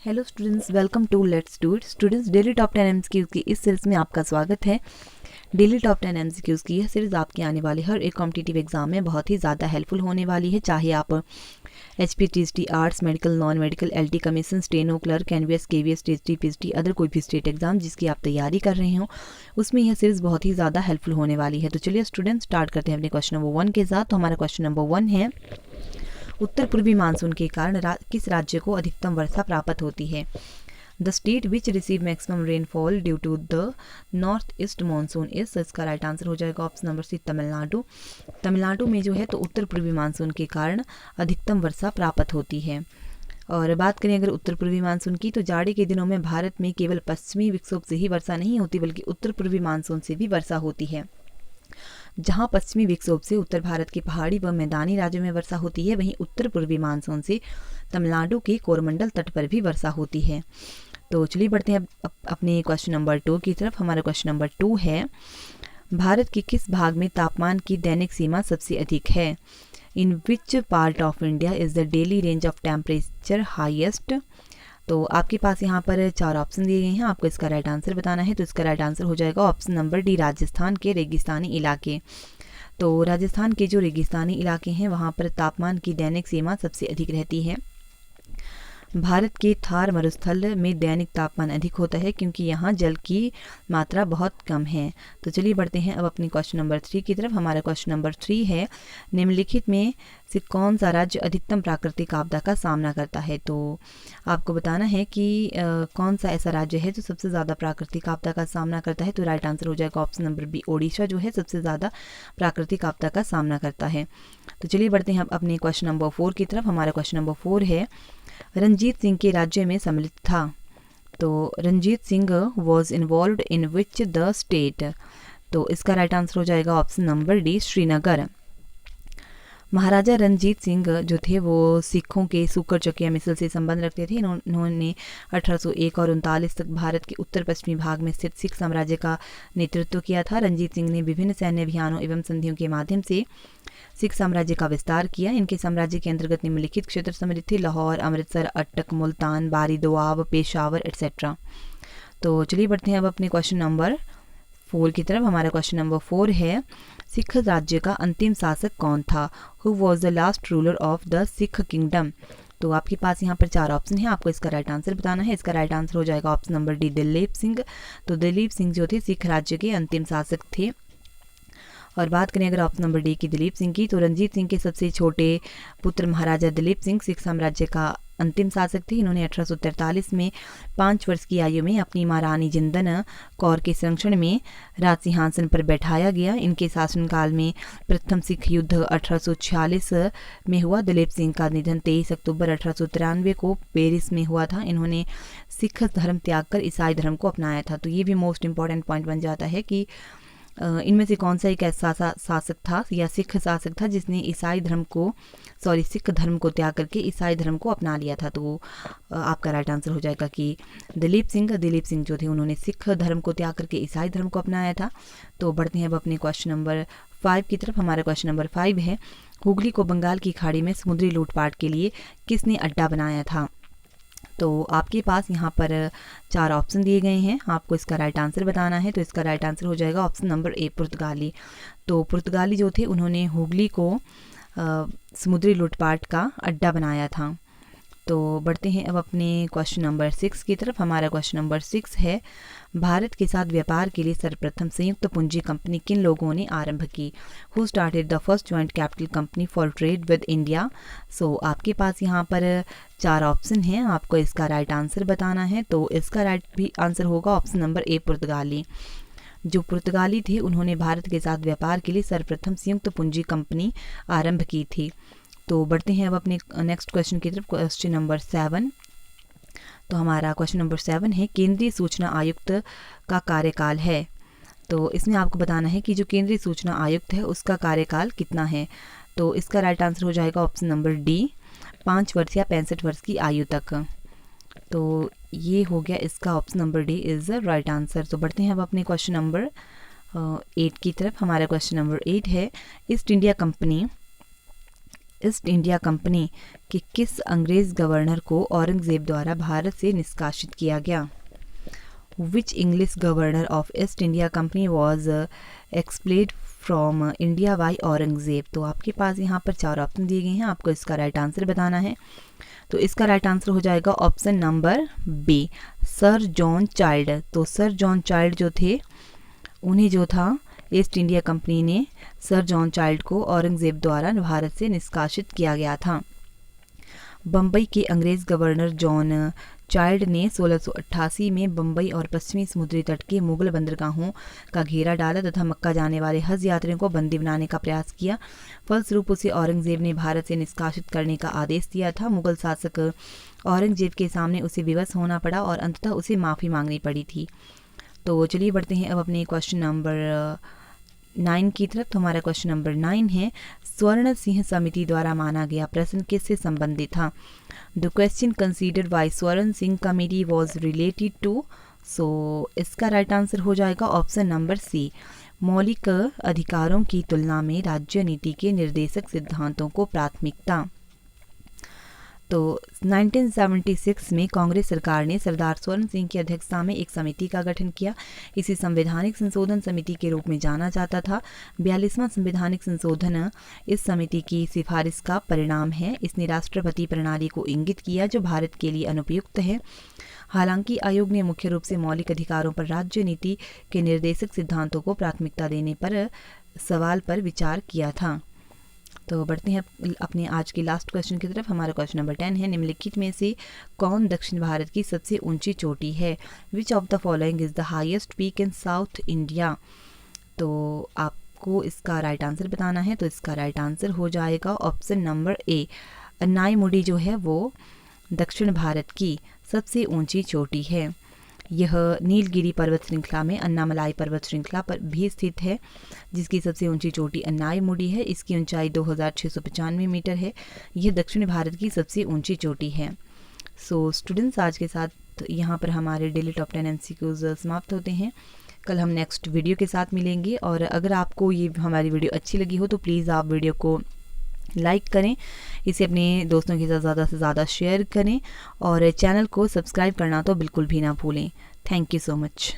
Hello students, welcome to let's do it. Students, daily top 10 MCQs की इस series में आपका स्वागत है। डेली टॉप 10 एमसीक्यूज़ की यह सीरीज़ आपके आने वाले हर एक कॉम्पिटिटिव एग्जाम में बहुत ही ज़्यादा हेल्पफुल होने वाली है। चाहे आप HPTST, arts, medical, non medical, LT commission, steno, clerk, NVS, KVS, TST, PST, other कोई भी स्टेट एग्जाम जिसकी आप तैयारी कर रहे हो, उसमें यह सीरीज़ बहुत ही ज़्यादा हेल्पफुल होने वाली है। तो चलिए स्टूडेंट्स, स्टार्ट करते हैं अपने क्वेश्चन नंबर 1 के साथ। तो हमारा क्वेश्चन नंबर 1 है, उत्तर पूर्वी मानसून के कारण किस राज्य को अधिकतम वर्षा प्राप्त होती है? The state which receive maximum rainfall due to the north east monsoon is, इसका राइट आंसर हो जाएगा option number C, Tamil Nadu. Tamil Nadu में जो है तो उत्तर पूर्वी मानसून के कारण अधिकतम वर्षा प्राप्त होती है। और बात करें अगर उत्तर पूर्वी मानसून की, तो जाड़े के दिनों में भारत में केवल पश्चिमी विक्षोभ से ही वर्षा नहीं होती बल्कि उत्तर पूर्वी मानसून से भी वर्षा होती है। जहां पश्चिमी विक्षोभ से उत्तर भारत के पहाड़ी व मैदानी राज्यों में वर्षा होती है, वहीं उत्तर पूर्वी मानसून से तमिलनाडु के कोरमंडल तट पर भी वर्षा होती है। तो चलिए बढ़ते हैं अपने क्वेश्चन नंबर 2 की तरफ। हमारा क्वेश्चन नंबर 2 है, भारत के किस भाग में तापमान की दैनिक सीमा सबसे अधिक है? In which part of India is the daily range of temperature highest? तो आपके पास यहाँ पर 4 ऑप्शन दिए गए हैं, आपको इसका राइट आंसर बताना है। तो इसका राइट आंसर हो जाएगा ऑप्शन नंबर डी, राजस्थान के रेगिस्तानी इलाके। तो राजस्थान के जो रेगिस्तानी इलाके हैं वहाँ पर तापमान की दैनिक सीमा सबसे अधिक रहती है। भारत के थार मरुस्थल में दैनिक तापमान अधिक होता है क्योंकि यहाँ जल की मात्रा बहुत कम है। तो चलिए बढ़ते हैं अब अपने क्वेश्चन नंबर 3 की तरफ। हमारा क्वेश्चन नंबर 3 है, निम्नलिखित में से कौन सा राज्य अधिकतम प्राकृतिक आपदा का सामना करता है? तो आपको बताना है कि कौन सा ऐसा राज्य है जो सबसे ज़्यादा प्राकृतिक आपदा का सामना करता है। तो राइट आंसर हो जाएगा ऑप्शन नंबर बी, ओडिशा जो है सबसे ज़्यादा प्राकृतिक आपदा का सामना करता है। तो चलिए बढ़ते हैं अब अपने क्वेश्चन नंबर 4 की तरफ। हमारा क्वेश्चन नंबर 4 है, रंजीत सिंह के राज्य में सम्मिलित था। तो Ranjit Singh was involve in which the state? तो इसका राइट आंसर हो जाएगा option number D, Srinagar. Maharaja Ranjit Singh जो थे वो सिखों के सूकर चकिया मिसल से संबंध रखते थे। इन्होंने 1801 और 39 तक भारत के उत्तर पश्चिमी भाग में स्थित सिख साम्राज्य का नेतृत्व किया था। रंजीत सिंह ने विभिन्न सैन्य अभियानों एवं संधियों के माध्यम से सिख साम्राज्य का विस्तार किया। इनके साम्राज्य के अंतर्गत निम्नलिखित क्षेत्र सम्मिलित थे: लाहौर, अमृतसर, अटक, मुल्तान, बारी दोआब, पेशावर एट्सेट्रा। तो चलिए बढ़ते हैं अब अपने क्वेश्चन नंबर 4 की तरफ। हमारा क्वेश्चन नंबर 4 है, सिख राज्य का अंतिम शासक कौन था? Who was the last ruler of the Sikh kingdom? तो आपके पास यहाँ पर 4 ऑप्शन है, आपको इसका राइट आंसर बताना है। इसका राइट आंसर हो जाएगा option number D, Dilip Singh. तो दिलीप सिंह जो थे सिख राज्य के अंतिम शासक थे। और बात करें अगर ऑप्शन नंबर डी की, दिलीप सिंह की, तो रंजीत सिंह के सबसे छोटे पुत्र महाराजा दिलीप सिंह सिख साम्राज्य का अंतिम शासक थे। इन्होंने 1843 में 5 वर्ष की आयु में अपनी मां रानी जिंदन कौर के संरक्षण में राज सिंहासन पर बैठाया गया। इनके शासनकाल में प्रथम सिख युद्ध 1846 में हुआ। दिलीप सिंह का निधन 23 अक्टूबर 1893 को पेरिस में हुआ था। इन्होंने सिख धर्म त्याग कर ईसाई धर्म को अपनाया था। तो ये भी मोस्ट इंपॉर्टेंट पॉइंट बन जाता है कि इनमें से कौन सा एक ऐसा शासक था या सिख शासक था जिसने सिख धर्म को त्याग करके ईसाई धर्म को अपना लिया था? तो आपका राइट आंसर हो जाएगा कि दिलीप सिंह जो थे उन्होंने सिख धर्म को त्याग करके ईसाई धर्म को अपनाया था। तो बढ़ते हैं अब अपने क्वेश्चन नंबर 5 की तरफ। हमारा क्वेश्चन नंबर 5 है, हुगली को बंगाल की खाड़ी में समुद्री लूटपाट के लिए किसने अड्डा बनाया था? तो आपके पास यहाँ पर 4 ऑप्शन दिए गए हैं, आपको इसका राइट आंसर बताना है। तो इसका राइट आंसर हो जाएगा ऑप्शन नंबर ए, पुर्तगाली। तो पुर्तगाली जो थे उन्होंने हुगली को समुद्री लूटपाट का अड्डा बनाया था। तो बढ़ते हैं अब अपने क्वेश्चन नंबर 6 की तरफ। हमारा क्वेश्चन नंबर 6 है, भारत के साथ व्यापार के लिए सर्वप्रथम संयुक्त पूंजी कंपनी किन लोगों ने आरंभ की? Who started the first joint capital company for trade with India? So आपके पास यहाँ पर 4 ऑप्शन हैं, आपको इसका राइट आंसर बताना है। तो इसका राइट भी आंसर होगा ऑप्शन नंबर ए, पुर्तगाली। जो पुर्तगाली थे उन्होंने भारत के साथ व्यापार के लिए सर्वप्रथम संयुक्त पूंजी कंपनी आरंभ की थी। तो बढ़ते हैं अब अपने नेक्स्ट क्वेश्चन की तरफ, क्वेश्चन नंबर 7। तो हमारा क्वेश्चन नंबर 7 है, केंद्रीय सूचना आयुक्त का कार्यकाल है। तो इसमें आपको बताना है कि जो केंद्रीय सूचना आयुक्त है उसका कार्यकाल कितना है? तो इसका राइट आंसर हो जाएगा ऑप्शन नंबर डी, 5 वर्ष या 65 वर्ष की आयु तक। तो ये हो गया इसका option number D is the right answer. तो बढ़ते हैं अब अपने क्वेश्चन नंबर 8 की तरफ। हमारा क्वेश्चन नंबर 8 है, east India company east India company के किस अंग्रेज गवर्नर को औरंगजेब द्वारा भारत से निष्कासित किया गया? Which English governor of East India company was expelled from India by Aurangzeb? तो आपके पास यहाँ पर 4 ऑप्शन दिए गए हैं, आपको इसका राइट आंसर बताना है। तो इसका राइट आंसर हो जाएगा option number B, sir John Child. तो सर जॉन चाइल्ड जो थे, उन्हें जो था ईस्ट इंडिया कंपनी ने सर जॉन चाइल्ड को औरंगजेब द्वारा भारत से निष्कासित किया गया था। बम्बई के अंग्रेज गवर्नर जॉन चाइल्ड ने 1688 में बम्बई और पश्चिमी समुद्री तट के मुगल बंदरगाहों का घेरा डाला तथा मक्का जाने वाले हज यात्रियों को बंदी बनाने का प्रयास किया। फलस्वरूप उसे औरंगजेब ने भारत से निष्कासित करने का आदेश दिया था। मुगल शासक औरंगजेब के सामने उसे विवश होना पड़ा और अंततः उसे माफ़ी मांगनी पड़ी थी। तो चलिए बढ़ते हैं अब अपने क्वेश्चन नंबर 9 की तरफ। तो हमारा क्वेश्चन नंबर 9 है, स्वर्ण सिंह समिति द्वारा माना गया प्रश्न किससे संबंधित था? The question considered by Swaran Singh committee was related to. So इसका राइट आंसर हो जाएगा ऑप्शन नंबर सी, मौलिक अधिकारों की तुलना में राज्य नीति के निर्देशक सिद्धांतों को प्राथमिकता। तो 1976 में कांग्रेस सरकार ने सरदार स्वर्ण सिंह की अध्यक्षता में एक समिति का गठन किया। इसे संवैधानिक संशोधन समिति के रूप में जाना जाता था। 42वां संवैधानिक संशोधन इस समिति की सिफारिश का परिणाम है। इसने राष्ट्रपति प्रणाली को इंगित किया जो भारत के लिए अनुपयुक्त है। हालांकि आयोग ने मुख्य रूप से मौलिक अधिकारों पर राज्य नीति के निर्देशक सिद्धांतों को प्राथमिकता देने पर सवाल पर विचार किया था। तो बढ़ते हैं अपने आज के लास्ट क्वेश्चन की तरफ। हमारा क्वेश्चन नंबर 10 है, निम्नलिखित में से कौन दक्षिण भारत की सबसे ऊंची चोटी है? Which of the following is the highest peak in south India? तो आपको इसका राइट आंसर बताना है। तो इसका राइट आंसर हो जाएगा ऑप्शन नंबर ए, अन्नाईमुडी जो है वो दक्षिण भारत की सबसे ऊंची चोटी है। यह नीलगिरी पर्वत श्रृंखला में अन्नामलाई पर्वत श्रृंखला पर भी स्थित है, जिसकी सबसे ऊंची चोटी अन्नाईमुडी है। इसकी ऊंचाई 2695 मीटर है। यह दक्षिण भारत की सबसे ऊंची चोटी है। सो स्टूडेंट्स, आज के साथ यहाँ पर हमारे डेली टॉप 10 MCQs समाप्त होते हैं। कल हम नेक्स्ट वीडियो के साथ मिलेंगे और अगर आपको ये हमारी वीडियो अच्छी लगी हो तो प्लीज़ आप वीडियो को लाइक करें, इसे अपने दोस्तों के साथ ज़्यादा से ज़्यादा शेयर करें और चैनल को सब्सक्राइब करना तो बिल्कुल भी ना भूलें। Thank you so much.